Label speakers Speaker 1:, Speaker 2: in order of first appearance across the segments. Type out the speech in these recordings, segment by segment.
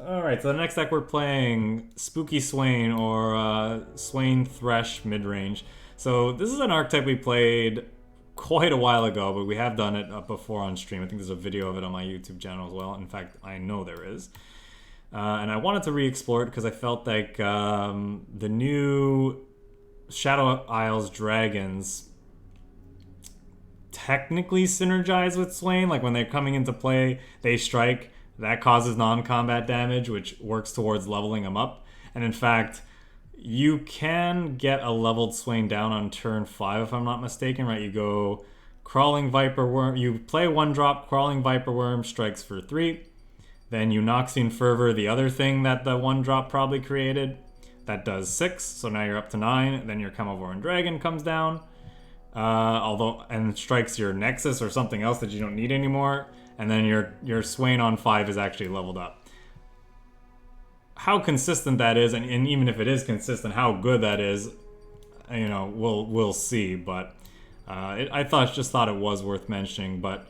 Speaker 1: Alright, so the next deck we're playing Spooky Swain or Swain Thresh midrange. So this is an archetype we played quite a while ago, but we have done it before on stream. I think there's a video of it on my YouTube channel as well. In fact, I know there is. And I wanted to re-explore it because I felt like the new Shadow Isles dragons technically synergize with Swain. Like when they're coming into play, they strike. That causes non-combat damage, which works towards leveling them up. And in fact, you can get a leveled Swain down on turn 5, if I'm not mistaken, right? You go Crawling Viper Worm. You play 1-drop, Crawling Viper Worm strikes for 3. Then Eunoxian Fervor, the other thing that the 1-drop probably created. That does 6, so now you're up to 9. Then your Chemovoran Dragon comes down. And strikes your Nexus or something else that you don't need anymore. And then your Swain on 5 is actually leveled up. How consistent that is, and even if it is consistent, how good that is, you know, we'll see. But I just thought it was worth mentioning. But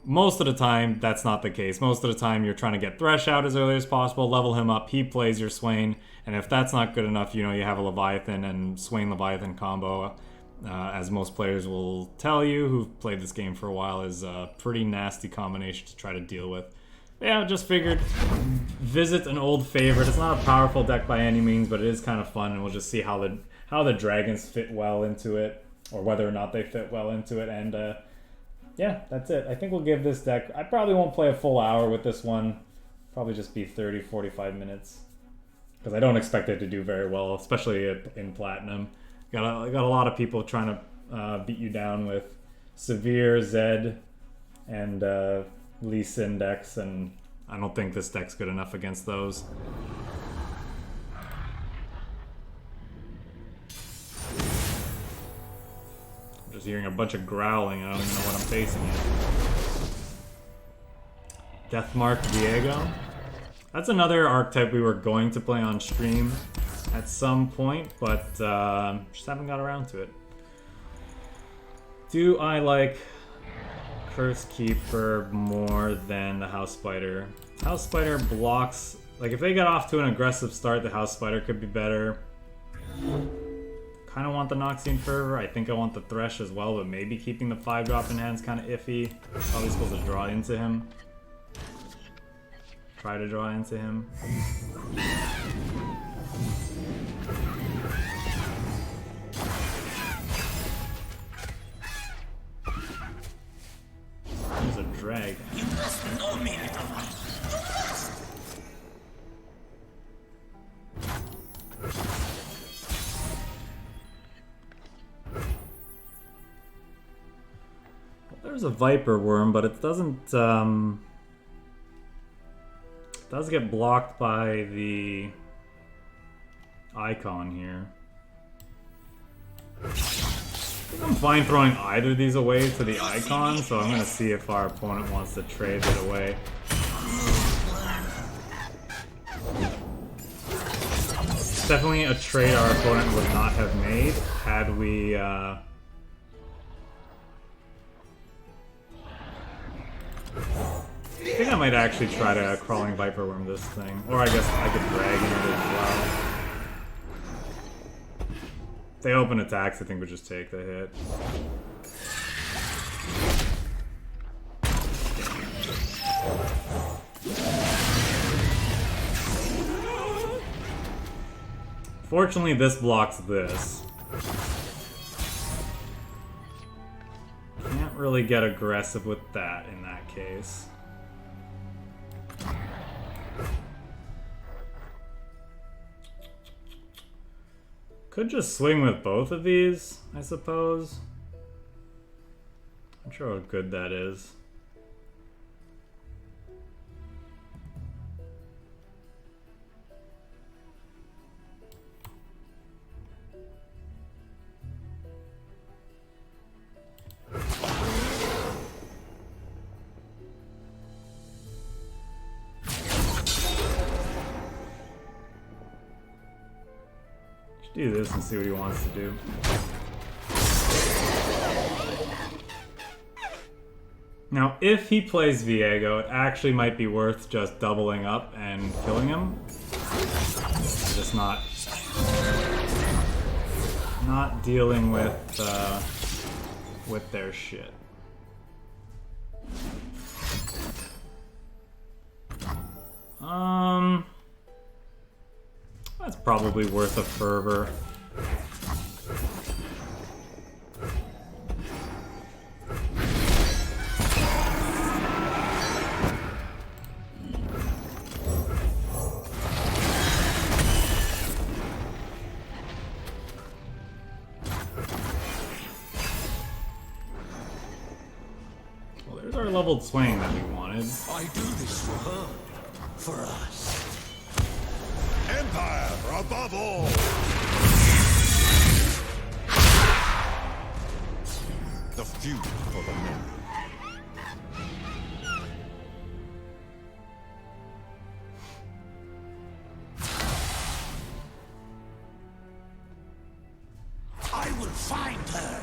Speaker 1: most of the time, that's not the case. Most of the time, you're trying to get Thresh out as early as possible, level him up, he plays your Swain, and if that's not good enough, you know, you have a Leviathan and Swain Leviathan combo. As most players will tell you who've played this game for a while, is a pretty nasty combination to try to deal with. But yeah, just figured visit an old favorite. It's not a powerful deck by any means, but it is kind of fun, and we'll just see how the dragons fit well into it, or whether or not they fit well into it. And yeah, that's it. I think we'll give this deck, I probably won't play a full hour with this one. Probably just be 30-45 minutes, because I don't expect it to do very well, especially in Platinum. Got a lot of people trying to beat you down with Severe, Zed, and Lee Sin decks, and I don't think this deck's good enough against those. I'm just hearing a bunch of growling, I don't even know what I'm facing yet. Deathmark Diego. That's another archetype we were going to play on stream at some point, but just haven't got around to it. Do I like Curse Keeper more than the House Spider? House Spider blocks, like if they get off to an aggressive start, the House Spider could be better. Kind of want the Noxian Fervor. I think I want the Thresh as well, but maybe keeping the 5-drop in hand's kind of iffy. Probably supposed to draw into him. Try to draw into him. There's a dragon. You must know me, little one. Well, there's a Viper Worm, but it doesn't. It does get blocked by the icon here. I'm fine throwing either of these away to the icon, so I'm going to see if our opponent wants to trade it away. It's definitely a trade our opponent would not have made had we... I think I might actually try to Crawling Viper Worm this thing. Or I guess I could drag into it as well. If they open attacks, I think we'll just take the hit. Fortunately, this blocks this. Can't really get aggressive with that in that case. Could just swing with both of these, I suppose. I'm sure how good that is. Do this and see what he wants to do. Now, if he plays Viego, it actually might be worth just doubling up and killing him. Just not dealing with their shit. That's probably worth a fervor. Well, there's our leveled Swain that we wanted.
Speaker 2: I do this for her, for us. Empire above all! The few for the many. I will find her!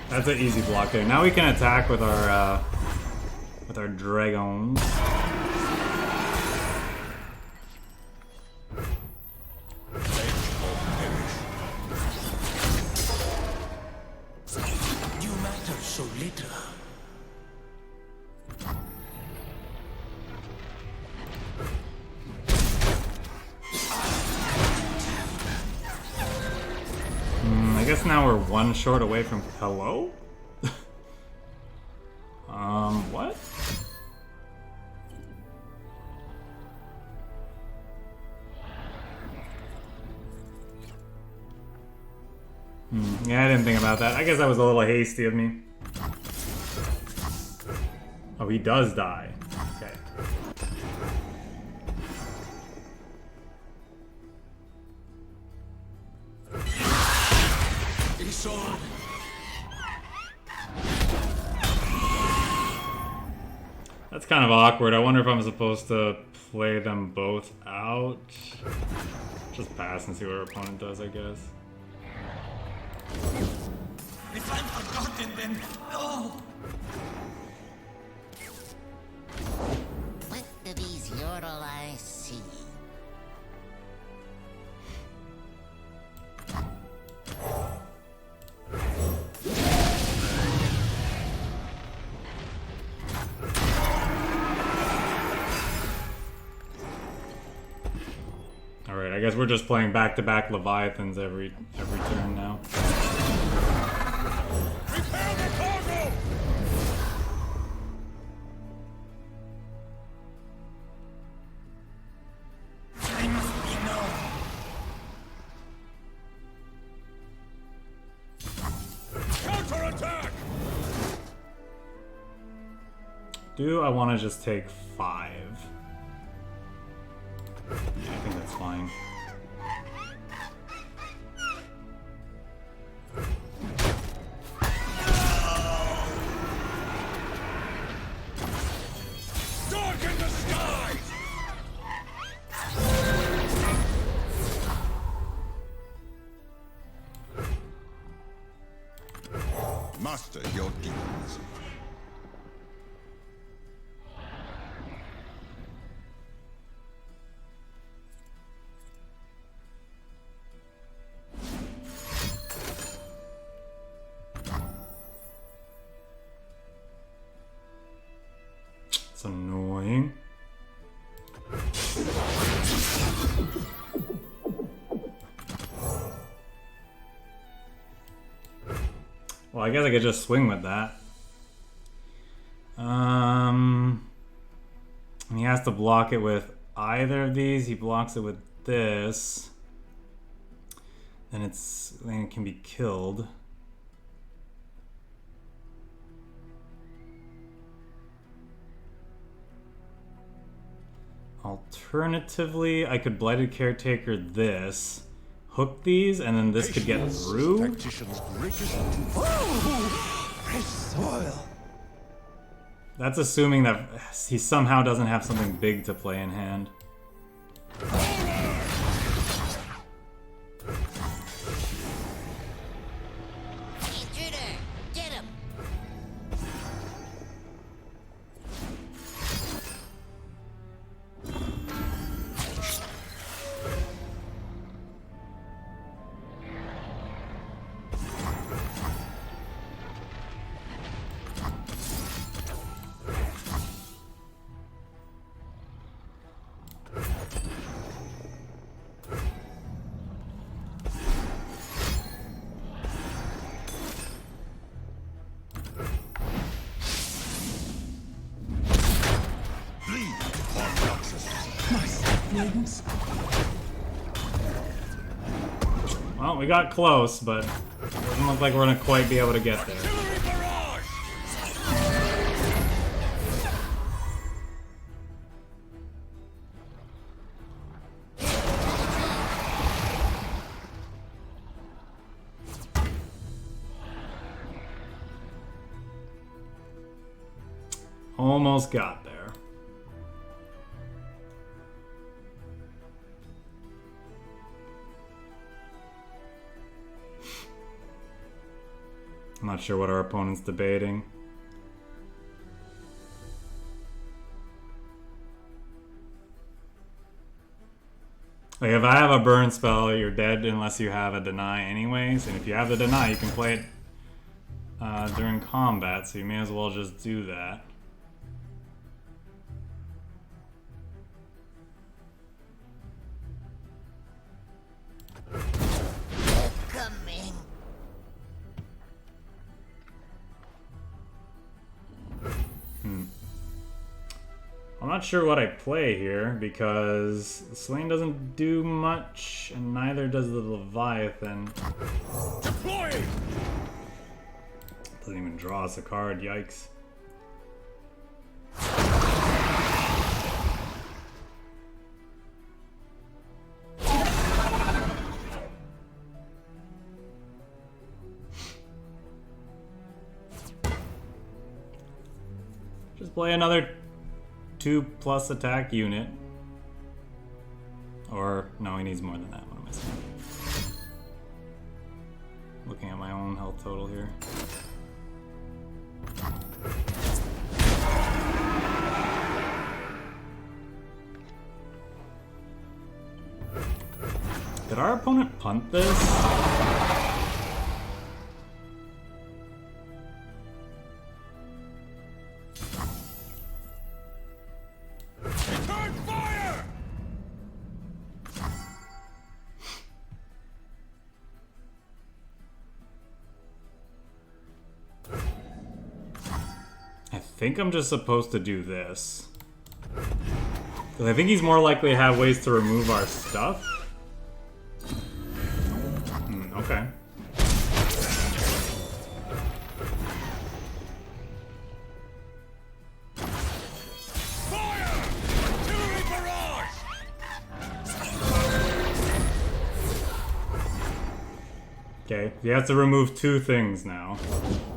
Speaker 1: That's an easy block there. Now we can attack with our dragons.
Speaker 2: You matter so little.
Speaker 1: I guess now we're one short away from hello? What? Yeah, I didn't think about that. I guess that was a little hasty of me. Oh, he does die. Okay.
Speaker 2: Isolde.
Speaker 1: That's kind of awkward. I wonder if I'm supposed to play them both out. Just pass and see what our opponent does, I guess.
Speaker 2: If I'm forgotten, then no!
Speaker 3: What do these yordle eyes see?
Speaker 1: Alright, I guess we're just playing back-to-back Leviathans every turn now.
Speaker 2: Prepare the cargo! I must be known. Counterattack!
Speaker 1: Do I want to just take 5? Yeah, I think that's fine.
Speaker 2: Darken the skies! Master your demons.
Speaker 1: It's annoying. Well, I guess I could just swing with that. And he has to block it with either of these. He blocks it with this. Then it can be killed. Alternatively, I could Blighted Caretaker this, hook these, and then this could get through.
Speaker 2: Tactician's greatest tool. Oh, fresh soil.
Speaker 1: That's assuming that he somehow doesn't have something big to play in hand.
Speaker 3: Intruder, get him.
Speaker 1: Well, we got close, but it doesn't look like we're gonna quite be able to get there.
Speaker 2: Artillery barrage!
Speaker 1: Almost got there. I'm not sure what our opponent's debating. Like, if I have a burn spell, you're dead unless you have a deny anyways. And if you have the deny, you can play it during combat, so you may as well just do that.
Speaker 3: Coming.
Speaker 1: I'm not sure what I play here because Swain doesn't do much, and neither does the Leviathan.
Speaker 2: Deploying!
Speaker 1: Doesn't even draw us a card, yikes. Just play another 2+ attack unit. Or, no, he needs more than that. What am I saying? Looking at my own health total here. Did our opponent punt this?
Speaker 2: Return fire!
Speaker 1: I think I'm just supposed to do this. Because I think he's more likely to have ways to remove our stuff. Okay.
Speaker 2: Fire! Artillery barrage!
Speaker 1: Okay, he has to remove 2 things now.
Speaker 2: Fire!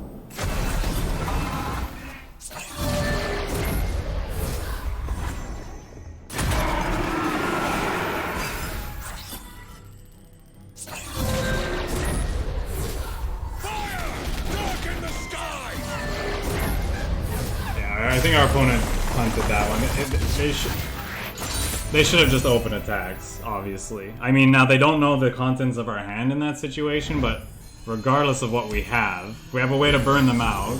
Speaker 2: Darken the sky!
Speaker 1: Yeah, I think our opponent punted that one. They should have just opened attacks, obviously. I mean, now they don't know the contents of our hand in that situation, but regardless of what we have, if we have a way to burn them out,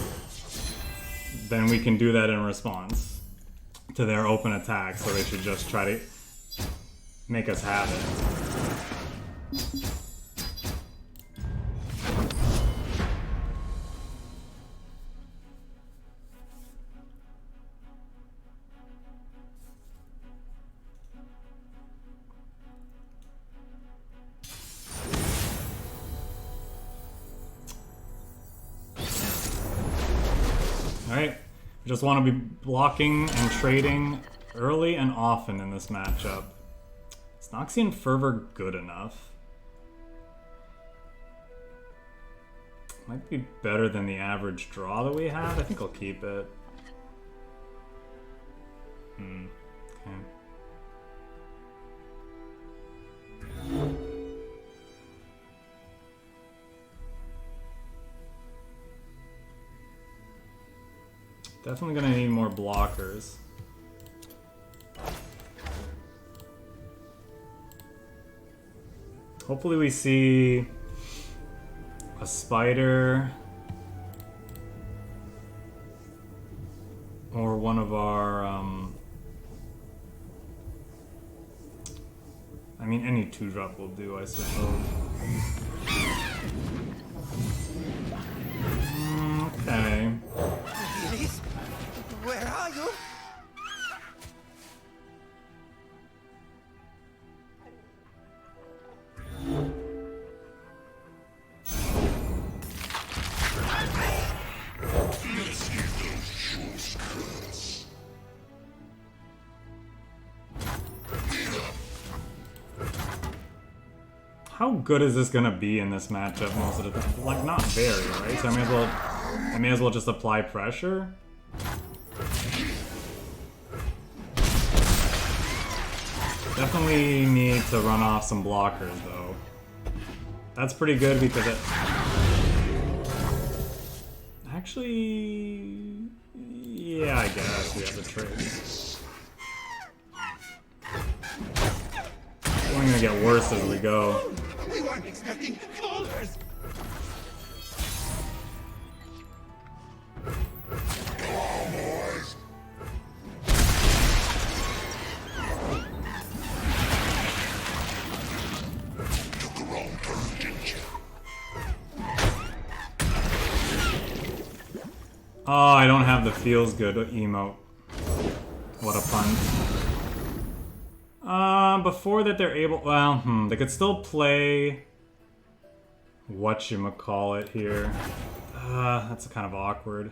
Speaker 1: then we can do that in response to their open attack, so they should just try to make us have it. Alright, just want to be blocking and trading early and often in this matchup. Is Noxian Fervor good enough? Might be better than the average draw that we have. I think I'll keep it. Okay. Definitely gonna need more blockers. Hopefully we see a spider or one of our I mean any 2-drop will do, I suppose. Okay.
Speaker 2: Achilles? Where are you?
Speaker 1: How good is this gonna be in this matchup most of the time? Like, not very, right? So I may as well just apply pressure. Definitely need to run off some blockers, though. That's pretty good because it... Actually... Yeah, I guess we have a trade. It's only gonna get worse as we go.
Speaker 2: We weren't expecting callers.
Speaker 1: Oh, I don't have the feels good emote. What a pun. Before that they're able... Well, they could still play... Whatchamacallit here. That's kind of awkward.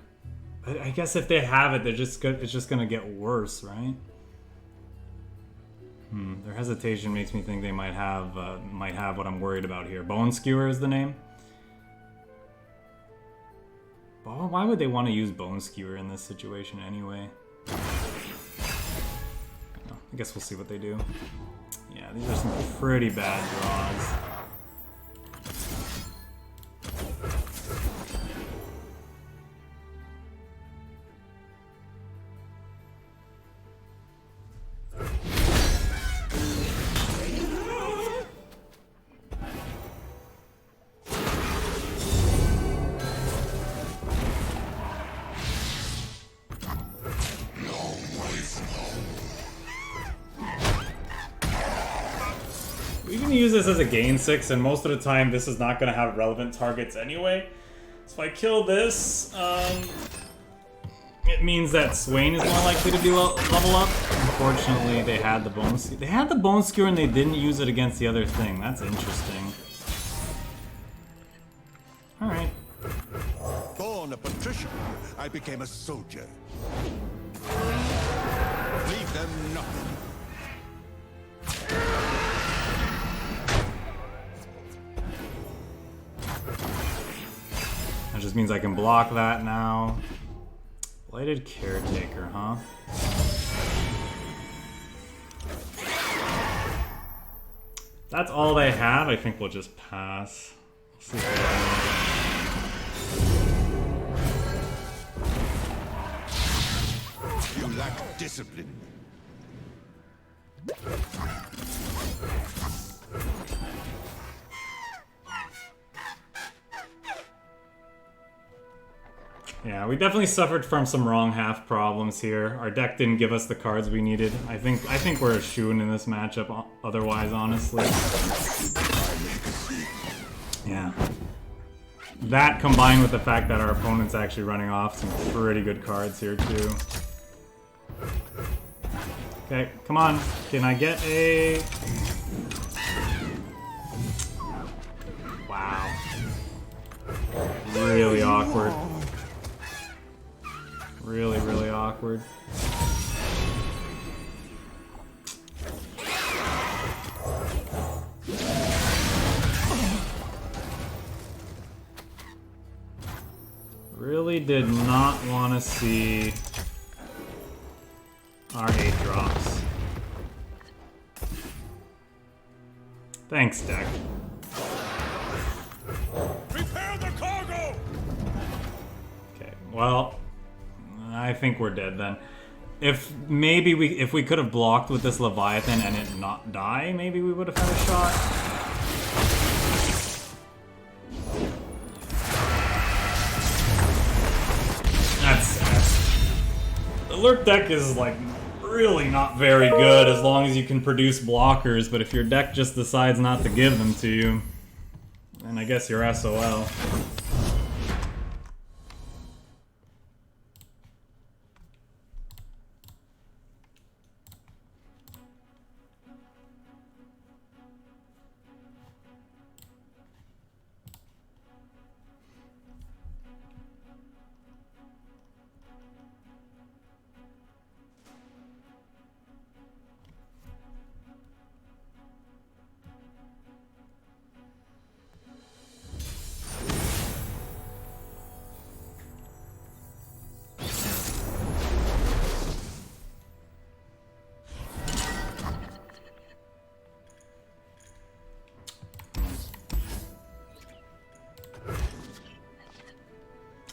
Speaker 1: I guess if they have it, they're just it's just gonna get worse, right? Their hesitation makes me think they might have what I'm worried about here. Bone Skewer is the name? Well, why would they want to use Bone Skewer in this situation anyway? I guess we'll see what they do. Yeah, these are some pretty bad draws. We can use this as a gain 6, and most of the time this is not going to have relevant targets anyway. So if I kill this, it means that Swain is more likely to do level up. Unfortunately, they had the Bone Skewer. They had the Bone Skewer and they didn't use it against the other thing. That's interesting. Alright.
Speaker 2: Born a patrician, I became a soldier. Leave them nothing.
Speaker 1: That just means I can block that now. Blighted Caretaker, huh? That's all they have. I think we'll just pass. See what
Speaker 2: You lack discipline.
Speaker 1: Yeah, we definitely suffered from some wrong half problems here. Our deck didn't give us the cards we needed. I think we're a shoo-in in this matchup otherwise, honestly. Yeah. That combined with the fact that our opponent's actually running off some pretty good cards here too. Okay, come on. Can I get a... Wow. Really awkward. Really, really awkward. Really did not want to see R8 drops. Thanks, deck.
Speaker 2: Prepare the cargo!
Speaker 1: Okay, well, I think we're dead then. If we could have blocked with this Leviathan and it not die, maybe we would have had a shot. That's sad. The Lurk deck is like really not very good as long as you can produce blockers, but if your deck just decides not to give them to you, then I guess you're SOL.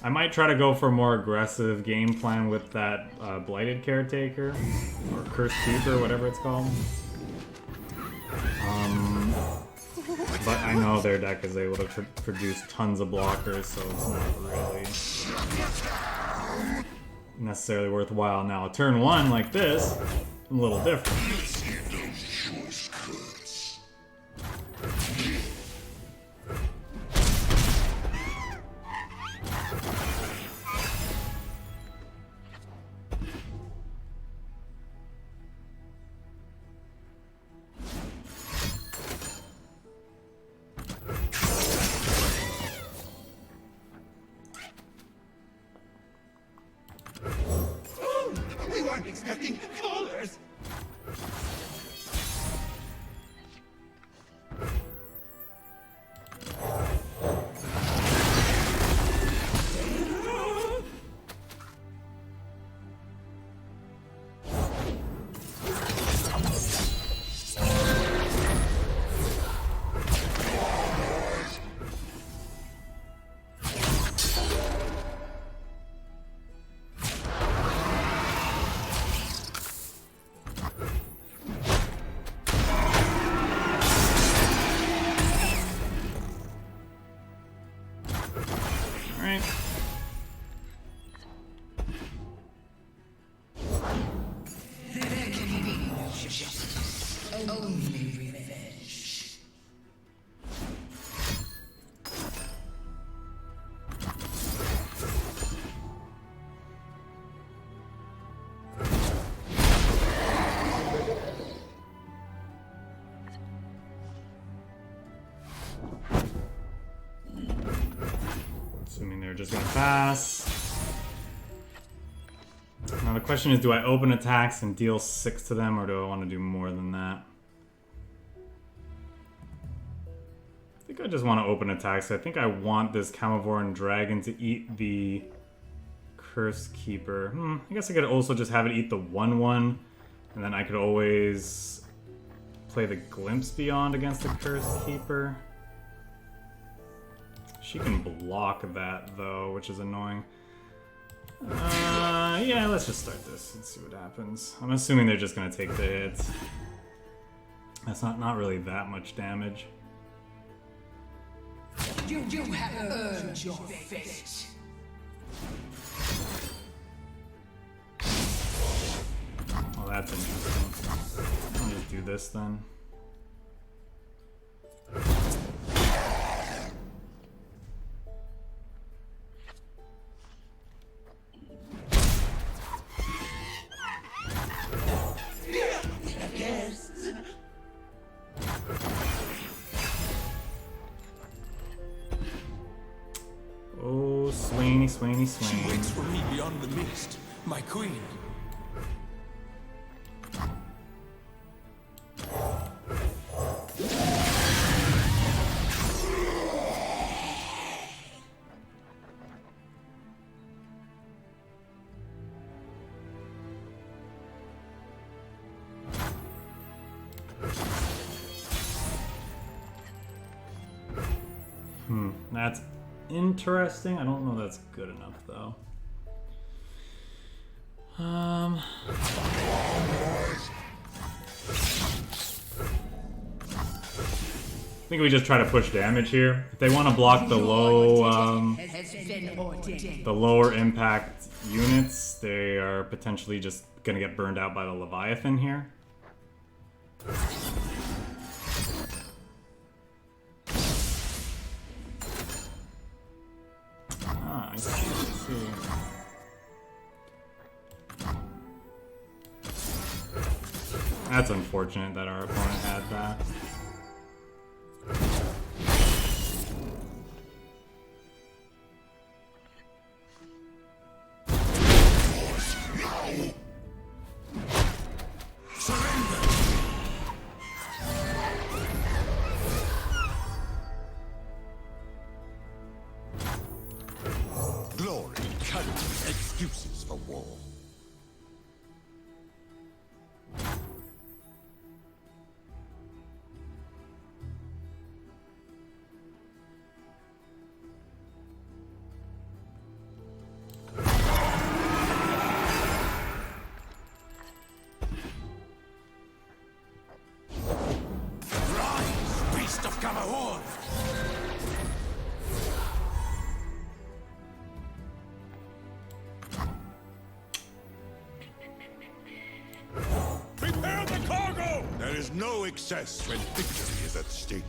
Speaker 1: I might try to go for a more aggressive game plan with that Blighted Caretaker, or Cursed Keeper, whatever it's called. But I know their deck is able to produce tons of blockers, so it's not really necessarily worthwhile. Now, turn 1 like this, a little different.
Speaker 2: Expecting callers.
Speaker 1: Assuming they're just gonna pass. Now the question is, do I open attacks and deal 6 to them, or do I want to do more than that? I think I just want to open attacks. I think I want this Camelvoran Dragon to eat the Cursed Keeper. I guess I could also just have it eat the 1/1, and then I could always play the Glimpse Beyond against the Cursed Keeper. She can block that, though, which is annoying. Yeah, let's just start this and see what happens. I'm assuming they're just gonna take the hits. That's not really that much damage.
Speaker 4: You have earned your fate.
Speaker 1: Oh, that's interesting. I'll just do this then. Oh, Swainy, Swainy,
Speaker 5: She
Speaker 1: Swain.
Speaker 5: waits for me beyond the mist, my queen.
Speaker 1: That's interesting. I don't know that's good enough though. I think we just try to push damage here. If they want to block the the lower impact units, they are potentially just gonna get burned out by the Leviathan here. I see. That's unfortunate that our opponent had that.
Speaker 2: Glory cannot be excuses for war.
Speaker 5: Rise, beast of Camarón!
Speaker 2: Prepare the cargo! There is no excess when victory is at stake.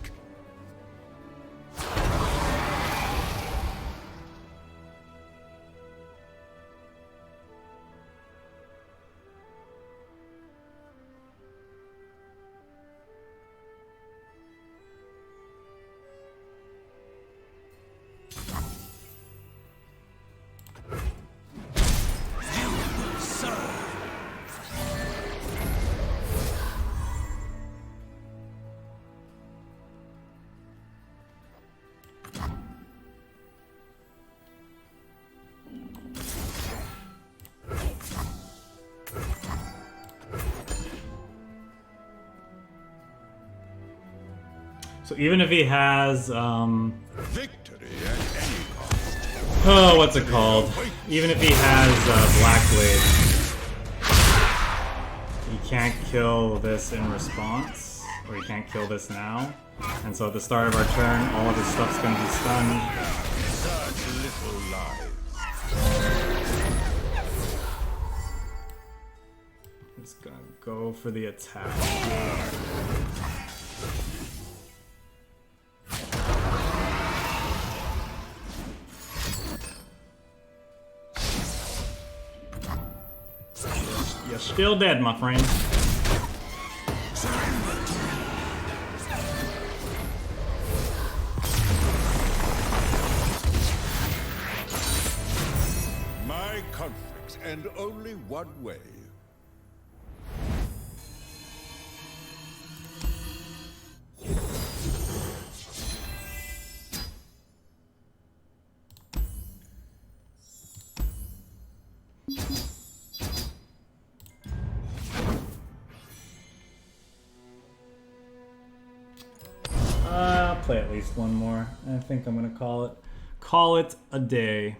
Speaker 1: So even if he has,
Speaker 2: Victory at any cost.
Speaker 1: oh, what's it called? Even if he has Blackblade, he can't kill this in response, or he can't kill this now. And so at the start of our turn, all of his stuff's gonna be stunned.
Speaker 2: Such little lives.
Speaker 1: He's gonna go for the attack. You're still dead, my friend.
Speaker 2: My conflicts end only one way.
Speaker 1: Play at least one more. I think I'm gonna call it a day.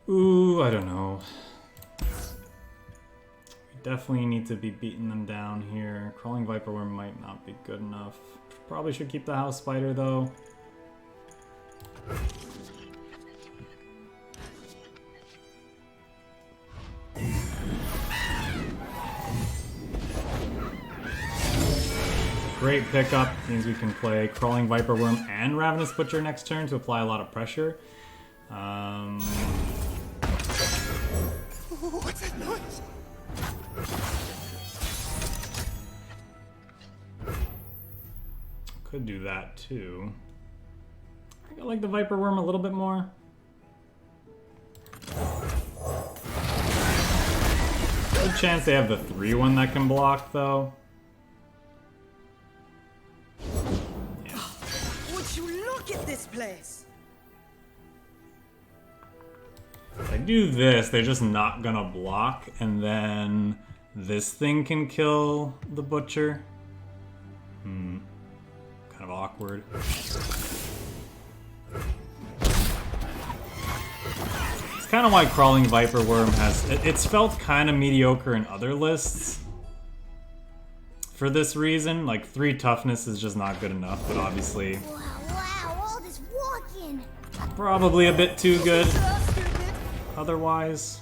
Speaker 1: Ooh, I don't know. We definitely need to be beating them down here. Crawling Viper Worm might not be good enough. Probably should keep the House Spider though. Great pickup, means we can play Crawling Viper Worm and Ravenous Butcher next turn to apply a lot of pressure.
Speaker 2: What's that noise?
Speaker 1: Could do that too. I think I like the Viper Worm a little bit more. Good chance they have the 3-1 that can block though.
Speaker 4: Would you look Look at this place.
Speaker 1: If I do this, they're just not gonna block, and then this thing can kill the butcher. Kind of awkward. It's kind of why Crawling Viper Worm has... It's felt kind of mediocre in other lists. For this reason, like 3 toughness is just not good enough, but obviously
Speaker 3: Wow, all this walking.
Speaker 1: probably a bit too good otherwise.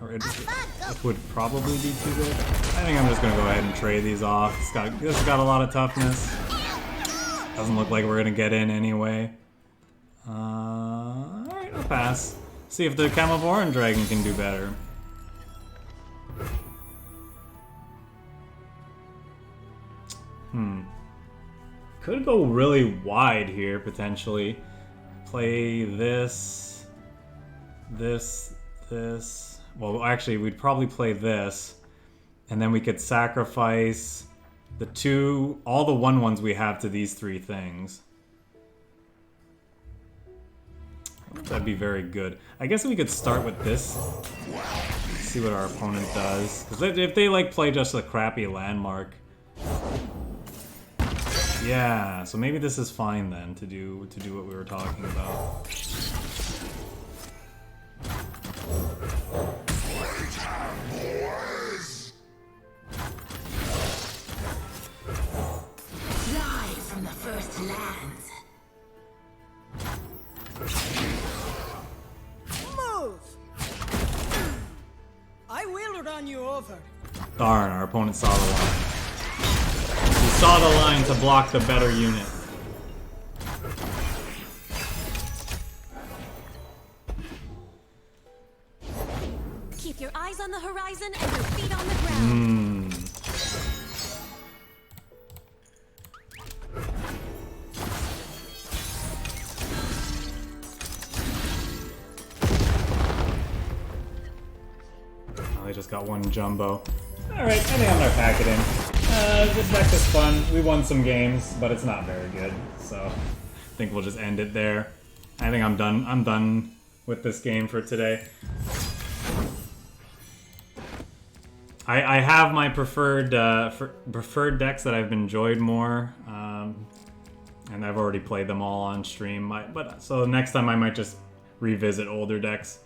Speaker 1: Or it would probably be too good. I think I'm just gonna go ahead and trade these off. This has got a lot of toughness. Doesn't look like we're gonna get in anyway. Alright, I'll pass. See if the Camelvoran Dragon can do better. Could go really wide here, potentially. Play this. Well, actually, we'd probably play this. And then we could sacrifice all the 1/1s we have to these 3 things. That'd be very good. I guess we could start with this. See what our opponent does. Because if they like play just a crappy landmark. Yeah, so maybe this is fine then to do what we were talking about.
Speaker 4: Live from the first lands. Move! I will run you over.
Speaker 1: Darn, our opponent saw the line. He saw the line to block the better unit.
Speaker 6: Keep your eyes on the horizon and your feet on the ground.
Speaker 1: Oh, they just got 1 jumbo. Alright, I think I'm gonna pack it in. This deck is fun. We won some games, but it's not very good. So I think we'll just end it there. I think I'm done. I'm done with this game for today. I have my preferred decks that I've enjoyed more, and I've already played them all on stream. So next time I might just revisit older decks.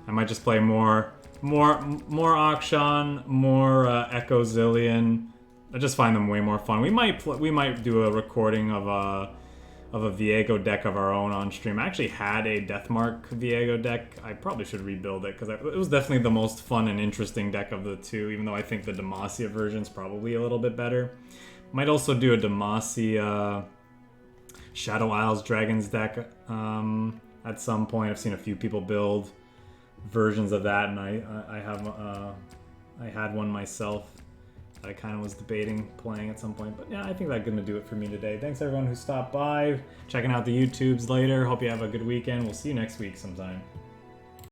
Speaker 1: I might just play more Akshan, more Echo Zillion. I just find them way more fun. We might do a recording of a Viego deck of our own on stream. I actually had a Deathmark Viego deck. I probably should rebuild it because it was definitely the most fun and interesting deck of the 2, even though I think the Demacia version's probably a little bit better. Might also do a Demacia Shadow Isles Dragons deck at some point. I've seen a few people build versions of that, and I had one myself that I kind of was debating playing at some point. But yeah, I think that's going to do it for me today. Thanks everyone who stopped by, checking out the YouTubes later. Hope you have a good weekend. We'll see you next week sometime.